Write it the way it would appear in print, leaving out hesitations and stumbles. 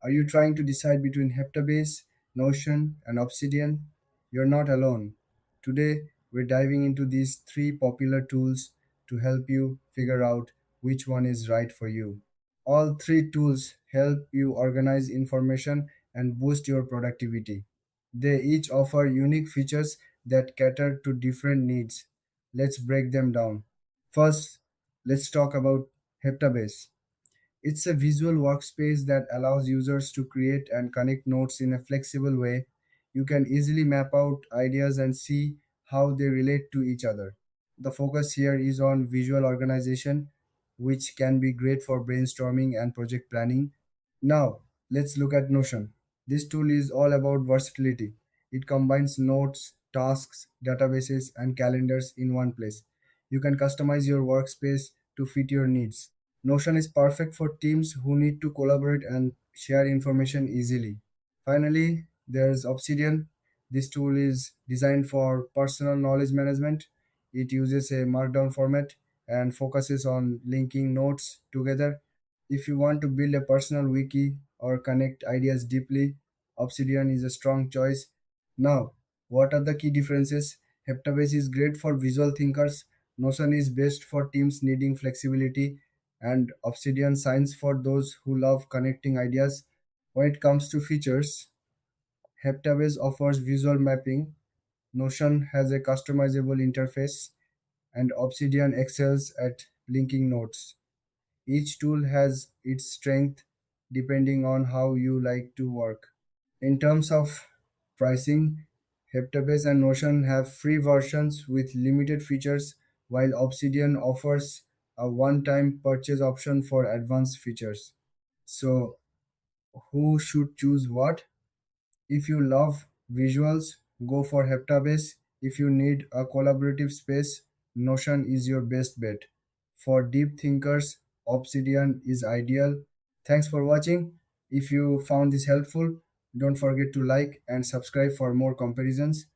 Are you trying to decide between Heptabase, Notion, and Obsidian? You're not alone. Today, we're diving into these three popular tools to help you figure out which one is right for you. All three tools help you organize information and boost your productivity. They each offer unique features that cater to different needs. Let's break them down. First, let's talk about Heptabase. It's a visual workspace that allows users to create and connect notes in a flexible way. You can easily map out ideas and see how they relate to each other. The focus here is on visual organization, which can be great for brainstorming and project planning. Now, let's look at Notion. This tool is all about versatility. It combines notes, tasks, databases, and calendars in one place. You can customize your workspace to fit your needs. Notion is perfect for teams who need to collaborate and share information easily. Finally, there's Obsidian. This tool is designed for personal knowledge management. It uses a markdown format and focuses on linking notes together. If you want to build a personal wiki or connect ideas deeply, Obsidian is a strong choice. Now, what are the key differences? Heptabase is great for visual thinkers, Notion is best for teams needing flexibility, and Obsidian shines for those who love connecting ideas. When it comes to features, Heptabase offers visual mapping, Notion has a customizable interface, and Obsidian excels at linking notes. Each tool has its strength depending on how you like to work. In terms of pricing, Heptabase and Notion have free versions with limited features, while Obsidian offers a one time purchase option for advanced features. So, who should choose what? If you love visuals, go for Heptabase. If you need a collaborative space, Notion is your best bet. For deep thinkers, Obsidian is ideal. Thanks for watching. If you found this helpful, don't forget to like and subscribe for more comparisons.